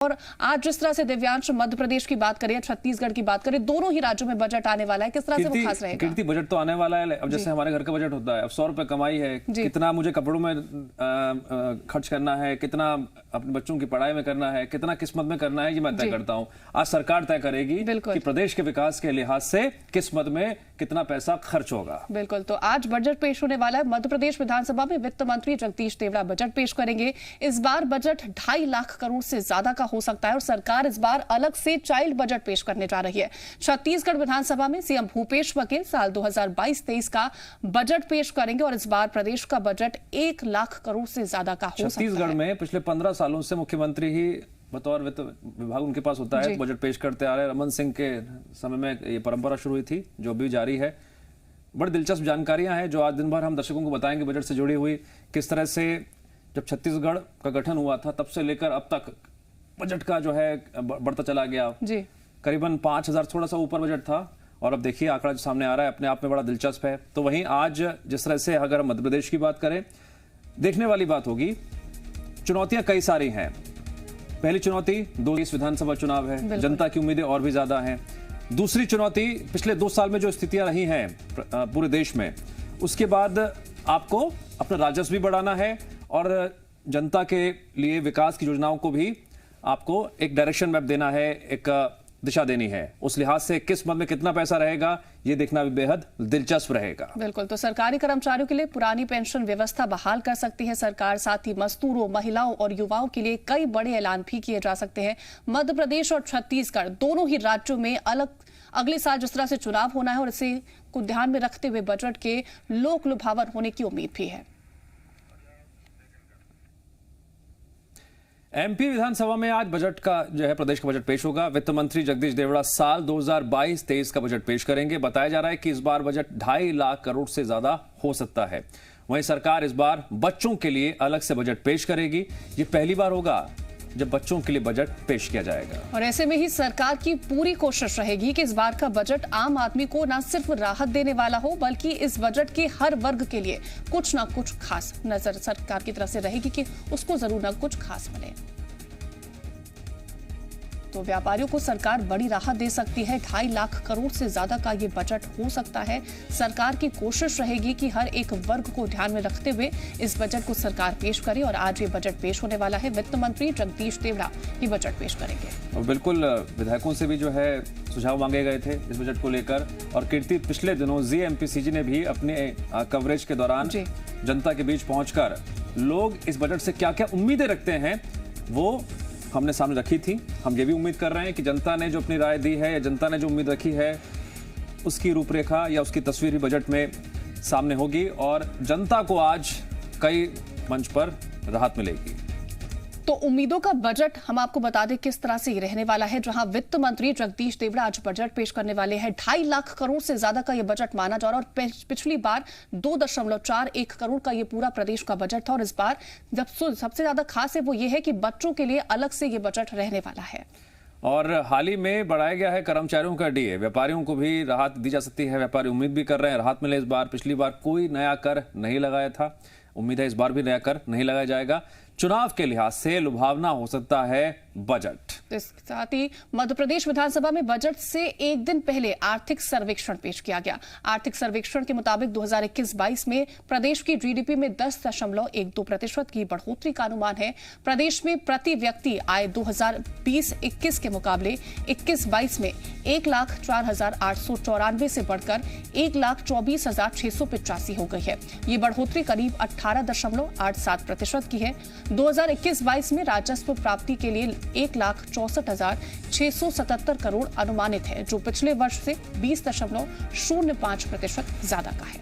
और आज जिस तरह से दिव्यांश मध्य प्रदेश की बात करें, छत्तीसगढ़ की बात करें, दोनों ही राज्यों में बजट आने वाला है, किस तरह से वो खास रहेगा? कीर्ति, बजट तो आने वाला है। अब जैसे हमारे घर का बजट होता है, अब 100 रुपए कमाई है, कितना मुझे कपड़ों में खर्च करना है, कितना अपने बच्चों की पढ़ाई में करना है, कितना किस्मत में करना है, ये मैं तय करता हूँ। आज सरकार तय करेगी कि प्रदेश के विकास के लिहाज से किस्मत में कितना पैसा खर्च होगा। बिल्कुल, तो आज बजट पेश होने वाला है। मध्य प्रदेश विधानसभा में वित्त मंत्री जगदीश देवड़ा बजट पेश करेंगे। इस बार बजट 2.5 लाख करोड़ से ज्यादा का हो सकता है और सरकार इस बार अलग से चाइल्ड बजट पेश करने जा रही है। छत्तीसगढ़ विधानसभा में सीएम भूपेश बघेल साल 2022-23 का बजट पेश करेंगे और इस बार प्रदेश का बजट 1 लाख करोड़ से ज्यादा का हो सकता है। छत्तीसगढ़ में पिछले 15 सालों से मुख्यमंत्री ही बतौर वित्त विभाग उनके पास होता है, बजट पेश करते आ रहे हैं। रमन सिंह के समय में ये परंपरा शुरू हुई थी, जो भी जारी है। बड़ी दिलचस्प जानकारियां हैं जो आज दिन भर हम दर्शकों को बताएंगे बजट से जुड़ी हुई। किस तरह से जब छत्तीसगढ़ का गठन हुआ था तब से लेकर अब तक बजट का जो है बढ़ता चला गया जी। करीबन 5,000 थोड़ा सा ऊपर बजट था और अब देखिए आंकड़ा जो सामने आ रहा है अपने आप में बड़ा दिलचस्प है। तो वहीं आज जिस तरह से अगर मध्य प्रदेश की बात करें, देखने वाली बात होगी। चुनौतियां कई सारी हैं। पहली चुनौती 2020 विधानसभा चुनाव है, जनता की उम्मीदें और भी ज्यादा हैं। दूसरी चुनौती पिछले 2 साल में जो स्थितियां रही हैं पूरे देश में, उसके बाद आपको अपना राजस्व भी बढ़ाना है और जनता के लिए विकास की योजनाओं को भी आपको एक डायरेक्शन मैप देना है, एक दिशा देनी है। उस लिहाज से किस मद में कितना पैसा रहेगा ये देखना भी बेहद दिलचस्प रहेगा। बिल्कुल, तो सरकारी कर्मचारियों के लिए पुरानी पेंशन व्यवस्था बहाल कर सकती है सरकार। साथ ही मजदूरों, महिलाओं और युवाओं के लिए कई बड़े ऐलान भी किए जा सकते हैं। मध्य प्रदेश और छत्तीसगढ़ दोनों ही राज्यों में अगले साल जिस तरह से चुनाव होना है और इसे को ध्यान में रखते हुए बजट के लोक लुभावन होने की उम्मीद भी है। एमपी विधानसभा में आज बजट का जो है प्रदेश का बजट पेश होगा। वित्त मंत्री जगदीश देवड़ा साल 2022-23 का बजट पेश करेंगे। बताया जा रहा है कि इस बार बजट 2.5 लाख करोड़ से ज्यादा हो सकता है। वहीं सरकार इस बार बच्चों के लिए अलग से बजट पेश करेगी। ये पहली बार होगा जब बच्चों के लिए बजट पेश किया जाएगा और ऐसे में ही सरकार की पूरी कोशिश रहेगी कि इस बार का बजट आम आदमी को न सिर्फ राहत देने वाला हो बल्कि इस बजट के हर वर्ग के लिए कुछ ना कुछ खास नजर सरकार की तरफ से रहेगी कि उसको जरूर ना कुछ खास मिले। तो व्यापारियों को सरकार बड़ी राहत दे सकती है। 2.5 लाख करोड़ से ज्यादा का ये बजट हो सकता है। सरकार की कोशिश रहेगी कि हर एक वर्ग को ध्यान में रखते हुए इस बजट को सरकार पेश करे और आज ये बजट पेश होने वाला है। वित्त मंत्री जगदीश देवड़ा ये बजट पेश करेंगे। और बिल्कुल विधायकों से भी जो है सुझाव मांगे गए थे इस बजट को लेकर और कीर्ति पिछले दिनों जीएमपीसीजी ने भी अपने कवरेज के दौरान जनता के बीच पहुंचकर लोग इस बजट से क्या क्या उम्मीदें रखते हैं वो हमने सामने रखी थी। हम ये भी उम्मीद कर रहे हैं कि जनता ने जो अपनी राय दी है या जनता ने जो उम्मीद रखी है उसकी रूपरेखा या उसकी तस्वीर भी बजट में सामने होगी और जनता को आज कई मंच पर राहत मिलेगी। तो उम्मीदों का बजट हम आपको बता दें किस तरह से ये रहने वाला है। जहां वित्त मंत्री जगदीश देवड़ा आज बजट पेश करने वाले हैं। 2.5 लाख करोड़ से ज्यादा का ये बजट माना जा रहा है और पिछली बार 2.41 करोड़ का ये पूरा प्रदेश का बजट था और इस बार जब सबसे ज्यादा खास है वो ये है कि बच्चों के लिए अलग से ये बजट रहने वाला है। और हाल ही में बढ़ाया गया है कर्मचारियों का डीए। व्यापारियों को भी राहत दी जा सकती है। व्यापारी उम्मीद भी कर रहे हैं राहत मिले इस बार। पिछली बार कोई नया कर नहीं लगाया था, उम्मीद है इस बार भी नया कर नहीं लगाया जाएगा। चुनाव के लिहाज से लुभावना हो सकता है बजट। इसके साथ ही मध्य प्रदेश विधानसभा में बजट से एक दिन पहले आर्थिक सर्वेक्षण पेश किया गया। आर्थिक सर्वेक्षण के मुताबिक 2021-22 में प्रदेश की जीडीपी में 10.12% की बढ़ोतरी का अनुमान है। प्रदेश में प्रति व्यक्ति आय 2020-21 के मुकाबले 21-22 में 1,04,894 से बढ़कर 1,24,685 हो गई है। ये बढ़ोतरी करीब 18.87% की है। 2021-22 में राजस्व प्राप्ति के लिए 1,64,677 करोड़ अनुमानित है, जो पिछले वर्ष से 20.05% ज्यादा का है।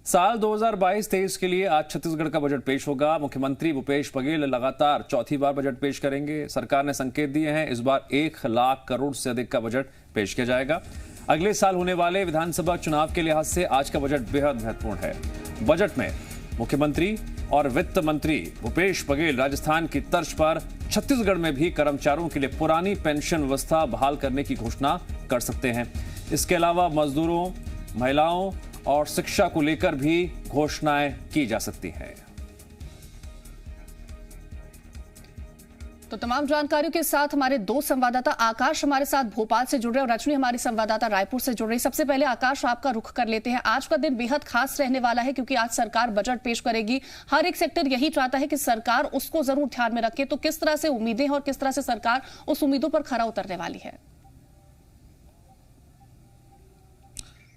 साल 2022-23 के लिए आज छत्तीसगढ़ का बजट पेश होगा। मुख्यमंत्री भूपेश बघेल लगातार चौथी बार बजट पेश करेंगे। सरकार ने संकेत दिए हैं इस बार 1 लाख करोड़ से अधिक का बजट पेश किया जाएगा। अगले साल होने वाले विधानसभा चुनाव के लिहाज से आज का बजट बेहद महत्वपूर्ण है। बजट में मुख्यमंत्री और वित्त मंत्री भूपेश बघेल राजस्थान की तर्ज पर छत्तीसगढ़ में भी कर्मचारियों के लिए पुरानी पेंशन व्यवस्था बहाल करने की घोषणा कर सकते हैं। इसके अलावा मजदूरों, महिलाओं और शिक्षा को लेकर भी घोषणाएं की जा सकती हैं। तो तमाम जानकारियों के साथ हमारे दो संवाददाता आकाश हमारे साथ भोपाल से जुड़ रहे और रजनी हमारी संवाददाता रायपुर से जुड़ रही। सबसे पहले आकाश, आपका रुख कर लेते हैं। आज का दिन बेहद खास रहने वाला है क्योंकि आज सरकार बजट पेश करेगी। हर एक सेक्टर यही चाहता है कि सरकार उसको जरूर ध्यान में रखे। तो किस तरह से उम्मीदें हैं और किस तरह से सरकार उस उम्मीदों पर खरा उतरने वाली है?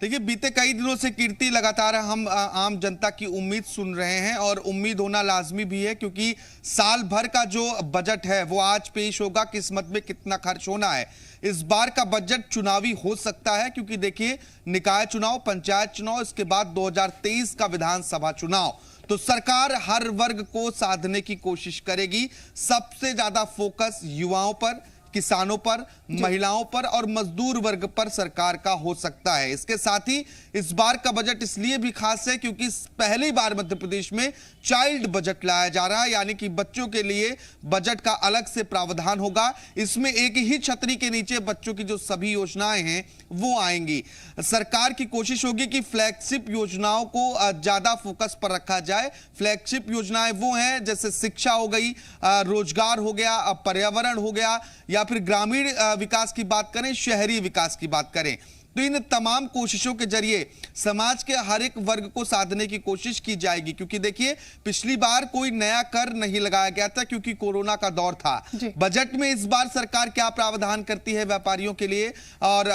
देखिए, बीते कई दिनों से कीर्ति लगातार हम आम जनता की उम्मीद सुन रहे हैं और उम्मीद होना लाजमी भी है क्योंकि साल भर का जो बजट है वो आज पेश होगा। किस्मत में कितना खर्च होना है, इस बार का बजट चुनावी हो सकता है क्योंकि देखिए, निकाय चुनाव, पंचायत चुनाव, इसके बाद 2023 का विधानसभा चुनाव। तो सरकार हर वर्ग को साधने की कोशिश करेगी। सबसे ज्यादा फोकस युवाओं पर, किसानों पर, महिलाओं पर और मजदूर वर्ग पर सरकार का हो सकता है। इसके साथ ही इस बार का बजट इसलिए भी खास है क्योंकि पहली बार मध्य प्रदेश में चाइल्ड बजट लाया जा रहा है, यानी कि बच्चों के लिए बजट का अलग से प्रावधान होगा। इसमें एक ही छतरी के नीचे बच्चों की जो सभी योजनाएं हैं वो आएंगी। सरकार की कोशिश होगी कि फ्लैगशिप योजनाओं को ज्यादा फोकस पर रखा जाए। फ्लैगशिप योजनाएं वो हैं जैसे शिक्षा हो गई, रोजगार हो गया, पर्यावरण हो गया, या फिर ग्रामीण विकास की बात करें, शहरी विकास की बात करें। तो इन तमाम कोशिशों के जरिए समाज के हर एक वर्ग को साधने की कोशिश की जाएगी क्योंकि देखिए, पिछली बार कोई नया कर नहीं लगाया गया था क्योंकि कोरोना का दौर था। बजट में इस बार सरकार क्या प्रावधान करती है व्यापारियों के लिए और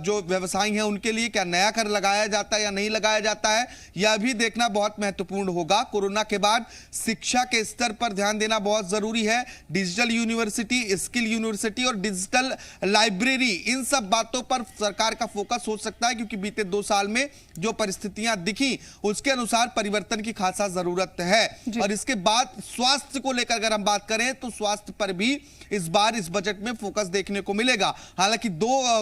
जो व्यवसायी हैं उनके लिए, क्या नया कर लगाया जाता है या नहीं लगाया जाता है, यह भी देखना बहुत महत्वपूर्ण होगा। कोरोना के बाद शिक्षा के स्तर पर ध्यान देना बहुत जरूरी है। डिजिटल यूनिवर्सिटी, स्किल यूनिवर्सिटी और डिजिटल लाइब्रेरी, इन सब बातों पर सरकार का फोकस हो सकता है क्योंकि बीते 2 साल में जो परिस्थितियां दिखी उसके अनुसार परिवर्तन की खासा जरूरत है। और इसके बाद स्वास्थ्य को लेकर अगर हम बात करें तो स्वास्थ्य पर भी इस बार इस बजट में फोकस देखने को मिलेगा। हालांकि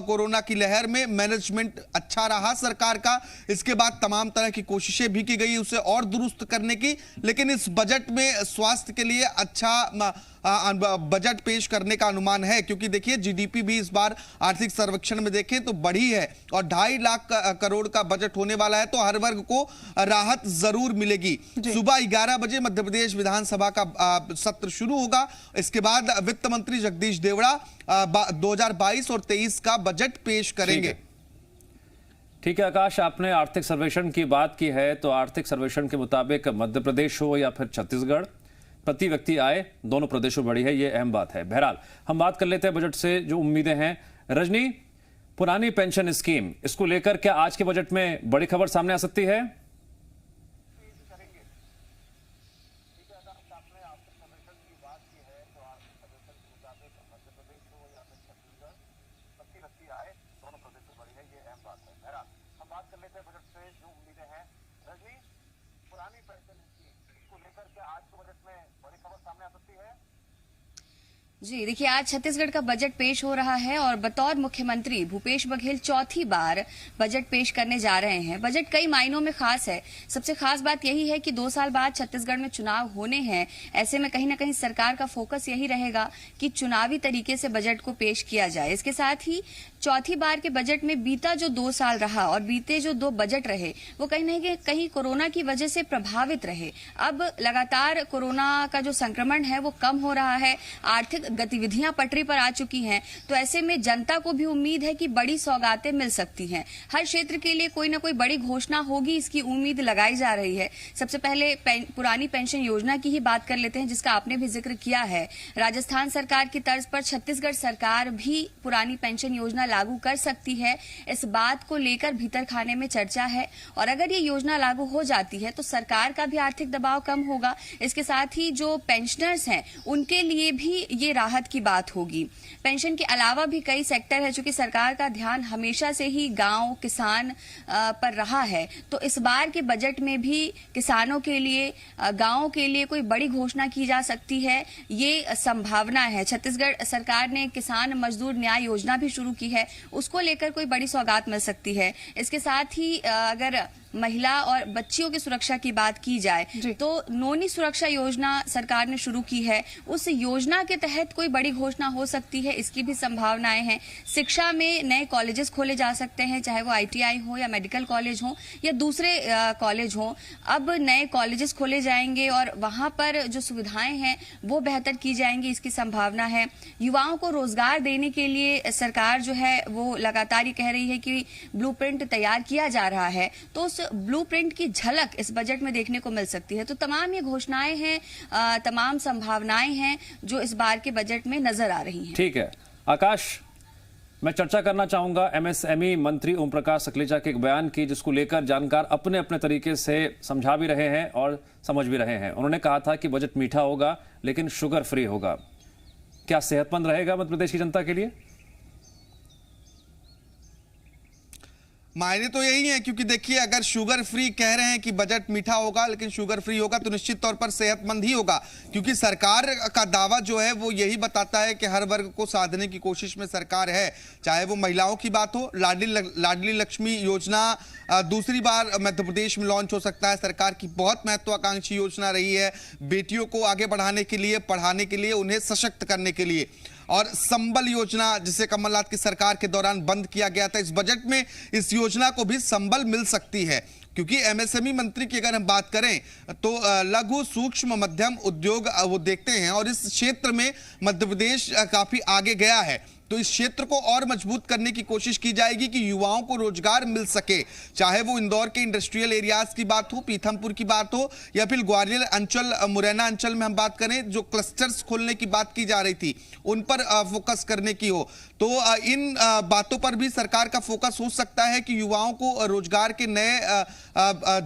कोरोना की लहर में मैनेजमेंट अच्छा रहा सरकार का, इसके बाद तमाम तरह की कोशिशें भी की गई उसे और दुरुस्त करने की, लेकिन इस बजट में स्वास्थ्य के लिए अच्छा बजट पेश करने का अनुमान है क्योंकि देखिए, जीडीपी भी इस बार आर्थिक सर्वेक्षण में देखें तो बढ़ी है और 2.5 लाख करोड़ का बजट होने वाला है। तो हर वर्ग को राहत जरूर मिलेगी। सुबह 11 बजे मध्य प्रदेश विधानसभा का सत्र शुरू होगा। इसके बाद वित्त मंत्री जगदीश देवड़ा 2022 और 23 का बजट पेश करेंगे। ठीक है आकाश, आपने आर्थिक सर्वेक्षण की बात की है तो आर्थिक सर्वेक्षण के मुताबिक मध्य प्रदेश हो या फिर छत्तीसगढ़, प्रति व्यक्ति आय दोनों प्रदेशों में बढ़ी है, ये अहम बात है। बहरहाल हम बात कर लेते हैं बजट से जो उम्मीदें हैं। रजनी, पुरानी पेंशन स्कीम, इसको लेकर क्या आज के बजट में बड़ी खबर सामने आ सकती है? जी देखिए, आज छत्तीसगढ़ का बजट पेश हो रहा है और बतौर मुख्यमंत्री भूपेश बघेल चौथी बार बजट पेश करने जा रहे हैं। बजट कई मायनों में खास है। सबसे खास बात यही है कि 2 साल बाद छत्तीसगढ़ में चुनाव होने हैं। ऐसे में कहीं ना कहीं सरकार का फोकस यही रहेगा कि चुनावी तरीके से बजट को पेश किया जाए। इसके साथ ही चौथी बार के बजट में बीता जो 2 साल रहा और बीते जो 2 बजट रहे वो कहीं ना कहीं कोरोना की वजह से प्रभावित रहे। अब लगातार कोरोना का जो संक्रमण है वो कम हो रहा है, आर्थिक गतिविधियां पटरी पर आ चुकी हैं। तो ऐसे में जनता को भी उम्मीद है कि बड़ी सौगातें मिल सकती हैं। हर क्षेत्र के लिए कोई ना कोई बड़ी घोषणा होगी, इसकी उम्मीद लगाई जा रही है। सबसे पहले पुरानी पेंशन योजना की ही बात कर लेते हैं जिसका आपने भी जिक्र किया है। राजस्थान सरकार की तर्ज पर छत्तीसगढ़ सरकार भी पुरानी पेंशन योजना लागू कर सकती है। इस बात को लेकर भीतर खाने में चर्चा है और अगर ये योजना लागू हो जाती है तो सरकार का भी आर्थिक दबाव कम होगा। इसके साथ ही जो पेंशनर्स हैं उनके लिए भी ये राहत की बात होगी। पेंशन के अलावा भी कई सेक्टर है चूंकि सरकार का ध्यान हमेशा से ही गांव, किसान पर रहा है। तो इस बार के बजट में भी किसानों के लिए, गांवों के लिए कोई बड़ी घोषणा की जा सकती है, ये संभावना है। छत्तीसगढ़ सरकार ने किसान मजदूर न्याय योजना भी शुरू की है, उसको लेकर कोई बड़ी सौगात मिल सकती है। इसके साथ ही अगर महिला और बच्चियों की सुरक्षा की बात की जाए तो नोनी सुरक्षा योजना सरकार ने शुरू की है। उस योजना के तहत कोई बड़ी घोषणा हो सकती है, इसकी भी संभावनाएं हैं। शिक्षा में नए कॉलेजेस खोले जा सकते हैं, चाहे वो ITI हो या मेडिकल कॉलेज हो या दूसरे कॉलेज हो। अब नए कॉलेजेस खोले जाएंगे और वहां पर जो सुविधाएं हैं वो बेहतर की जाएंगी, इसकी संभावना है। युवाओं को रोजगार देने के लिए सरकार जो है वो लगातार ये कह रही है कि ब्लूप्रिंट तैयार किया जा रहा है, तो उस ब्लूप्रिंट की झलक इस बजट में देखने को मिल सकती है। तो तमाम ये घोषणाएं हैं, तमाम संभावनाएं हैं जो इस बार के बजट में नजर आ रही हैं। ठीक है आकाश, मैं चर्चा करना चाहूंगा MSME मंत्री ओम प्रकाश सकलेचा के एक बयान की, जिसको लेकर जानकार अपने अपने तरीके से समझा भी रहे हैं और समझ भी रहे हैं। उन्होंने कहा था कि बजट मीठा होगा लेकिन शुगर फ्री होगा। क्या सेहतमंद रहेगा मध्य प्रदेश की जनता के लिए? मायने तो यही है, क्योंकि देखिए अगर शुगर फ्री कह रहे हैं कि बजट मीठा होगा लेकिन शुगर फ्री होगा तो निश्चित तौर पर सेहतमंद ही होगा, क्योंकि सरकार का दावा जो है वो यही बताता है कि हर वर्ग को साधने की कोशिश में सरकार है। चाहे वो महिलाओं की बात हो, लाडली लक्ष्मी योजना दूसरी बार मध्य प्रदेश में लॉन्च हो सकता है। सरकार की बहुत महत्वाकांक्षी योजना रही है बेटियों को आगे बढ़ाने के लिए, पढ़ाने के लिए, उन्हें सशक्त करने के लिए। और संबल योजना जिसे कमलनाथ की सरकार के दौरान बंद किया गया था, इस बजट में इस योजना को भी संबल मिल सकती है, क्योंकि MSME मंत्री की अगर हम बात करें तो लघु सूक्ष्म मध्यम उद्योग वो देखते हैं और इस क्षेत्र में मध्य प्रदेश काफी आगे गया है। तो इस क्षेत्र को और मजबूत करने की कोशिश की जाएगी कि युवाओं को रोजगार मिल सके, चाहे वो इंदौर के इंडस्ट्रियल एरियाज की बात हो, पीथमपुर की बात हो या फिर ग्वालियर अंचल, मुरैना अंचल में हम बात करें, जो क्लस्टर्स खोलने की बात की जा रही थी उन पर फोकस करने की हो। तो इन बातों पर भी सरकार का फोकस हो सकता है कि युवाओं को रोजगार के नए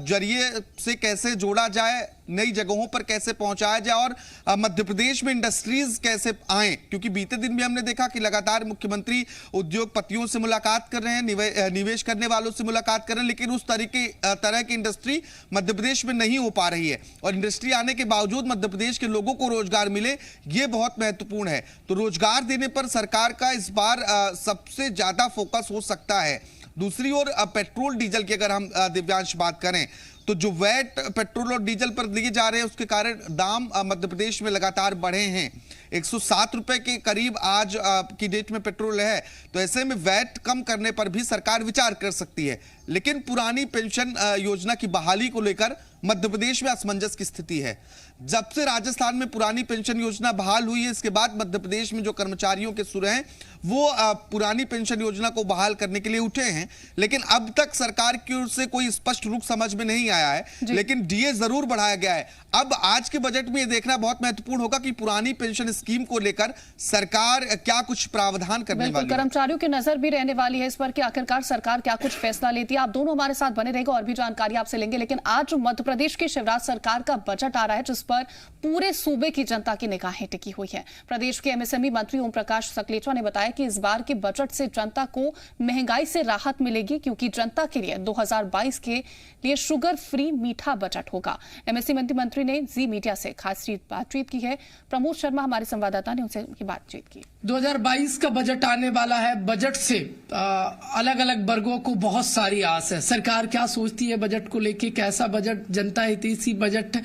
जरिए से कैसे जोड़ा जाए, नई जगहों पर कैसे पहुंचाया जाए और मध्य प्रदेश में इंडस्ट्रीज कैसे आए। क्योंकि बीते दिन भी हमने देखा कि लगातार मुख्यमंत्री उद्योगपतियों से मुलाकात कर रहे हैं, निवेश करने वालों से मुलाकात कर रहे हैं, लेकिन उस तरह की इंडस्ट्री मध्य प्रदेश में नहीं हो पा रही है। और इंडस्ट्री आने के बावजूद मध्य प्रदेश के लोगों को रोजगार मिले, ये बहुत महत्वपूर्ण है। तो रोजगार देने पर सरकार का इस बार सबसे ज्यादा फोकस हो सकता है। दूसरी ओर पेट्रोल डीजल की अगर हम दिव्यांश बात करें तो जो वैट पेट्रोल और डीजल पर दिए जा रहे हैं उसके कारण दाम मध्य प्रदेश में लगातार बढ़े हैं। 107 रुपए के करीब आज की डेट में पेट्रोल है, तो ऐसे में वैट कम करने पर भी सरकार विचार कर सकती है। लेकिन पुरानी पेंशन योजना की बहाली को लेकर मध्य प्रदेश में असमंजस की स्थिति है। जब से राजस्थान में पुरानी पेंशन योजना बहाल हुई है, इसके बाद मध्य प्रदेश में जो कर्मचारियों के सुर हैं वो पुरानी पेंशन योजना को बहाल करने के लिए उठे हैं, लेकिन अब तक सरकार की ओर से कोई स्पष्ट रुख समझ में नहीं आया है। लेकिन डीए जरूर बढ़ाया गया है। अब आज के बजट में यह देखना बहुत महत्वपूर्ण होगा कि पुरानी पेंशन स्कीम को लेकर सरकार क्या कुछ प्रावधान करने वाली है। कर्मचारियों की नजर भी रहने वाली है इस पर कि आखिरकार सरकार क्या कुछ फैसला लेती है। आप दोनों हमारे साथ बने रहेंगे, और भी जानकारी आपसे लेंगे। लेकिन आज मध्य प्रदेश की शिवराज सरकार का बजट आ रहा है जिस पर पूरे सूबे की जनता की निगाहें टिकी हुई है। प्रदेश के MSME मंत्री ओम प्रकाश सकलेचा ने बताया कि इस बार के बजट से जनता को महंगाई से राहत मिलेगी, क्योंकि जनता के लिए 2022 के लिए शुगर फ्री मीठा बजट होगा। MSME मंत्री ने जी मीडिया से खास बातचीत की है। प्रमोद शर्मा हमारे संवाददाता ने उनसे बातचीत की। 2022 का बजट आने वाला है। बजट से अलग अलग वर्गों को बहुत सारी आस है। सरकार क्या सोचती है बजट को लेके, कैसा बजट, जनता हितैषी बजट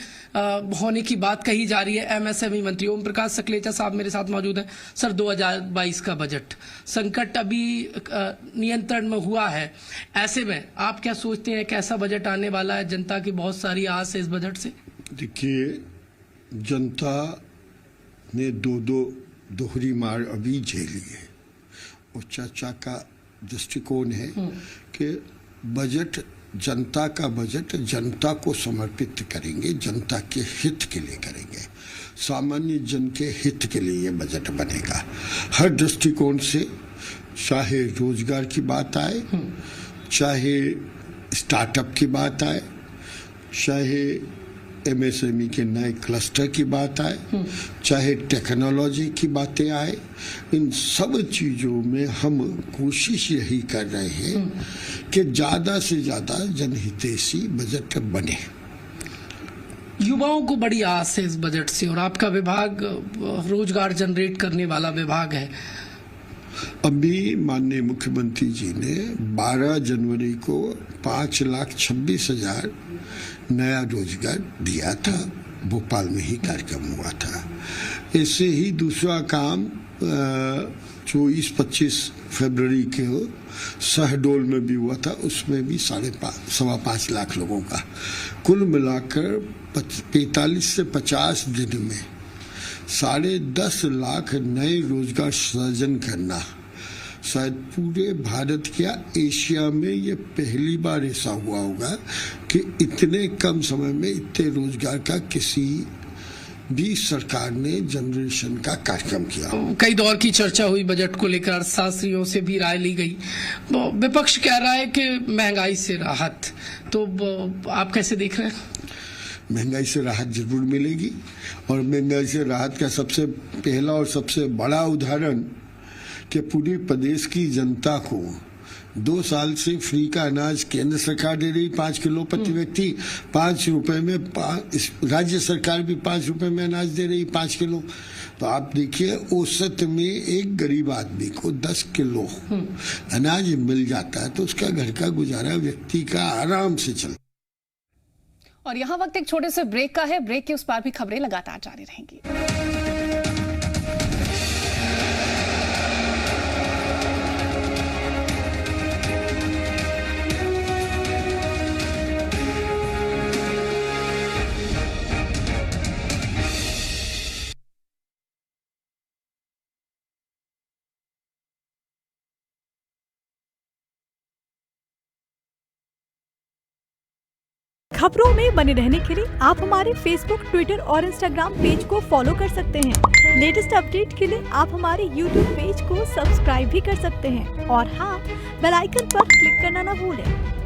होने की बात कही जा रही है। MSME मंत्री ओम प्रकाश सकलेचा साहब मेरे साथ मौजूद हैं। सर, 2022 का बजट, संकट अभी नियंत्रण में हुआ है, ऐसे में आप क्या सोचते हैं कैसा बजट आने वाला है? जनता की बहुत सारी आस है इस बजट से। देखिए, जनता ने दोहरी मार अभी झेली है और चर्चा का दृष्टिकोण है कि बजट, जनता का बजट जनता को समर्पित करेंगे, जनता के हित के लिए करेंगे, सामान्य जन के हित के लिए ये बजट बनेगा। हर दृष्टिकोण से, चाहे रोजगार की बात आए, चाहे स्टार्टअप की बात आए, चाहे MSME के नए क्लस्टर की बात आए, चाहे टेक्नोलॉजी की बातें आए, इन सब चीज़ों में हम कोशिश यही कर रहे हैं कि ज़्यादा से ज़्यादा जनहितैषी बजट बने। युवाओं को बड़ी आस है इस बजट से, और आपका विभाग रोजगार जनरेट करने वाला विभाग है। अभी माननीय मुख्यमंत्री जी ने 12 जनवरी को 5,26,000 नया रोजगार दिया था। भोपाल में ही कार्यक्रम हुआ था। ऐसे ही दूसरा काम 24-25 फरवरी के शहडोल में भी हुआ था। उसमें भी 5.5 लाख लोगों का, कुल मिलाकर 45 से 50 दिन में 10.5 लाख नए रोजगार सृजन करना शायद पूरे भारत या एशिया में ये पहली बार ऐसा हुआ होगा कि इतने कम समय में इतने रोजगार का किसी भी सरकार ने जनरेशन का कार्यक्रम किया। कई दौर की चर्चा हुई बजट को लेकर, अर्थशास्त्रियों से भी राय ली गई। विपक्ष कह रहा है कि महंगाई से राहत, तो आप कैसे देख रहे हैं? महंगाई से राहत जरूर मिलेगी, और महंगाई से राहत का सबसे पहला और सबसे बड़ा उदाहरण कि पूरे प्रदेश की जनता को 2 साल से फ्री का अनाज केंद्र सरकार दे रही 5 किलो प्रति व्यक्ति, 5 रुपए में राज्य सरकार भी 5 रुपए में अनाज दे रही 5 किलो। तो आप देखिए औसत में एक गरीब आदमी को 10 किलो अनाज मिल जाता है तो उसका घर का गुजारा व्यक्ति का आराम से चलता। और यहाँ वक्त एक छोटे से ब्रेक का है। ब्रेक के उस पार भी खबरें लगातार जारी रहेंगी। खबरों में बने रहने के लिए आप हमारे फेसबुक, ट्विटर और इंस्टाग्राम पेज को फॉलो कर सकते हैं। लेटेस्ट अपडेट के लिए आप हमारे यूट्यूब पेज को सब्सक्राइब भी कर सकते हैं। और हाँ, बेल आइकन पर क्लिक करना ना भूलें।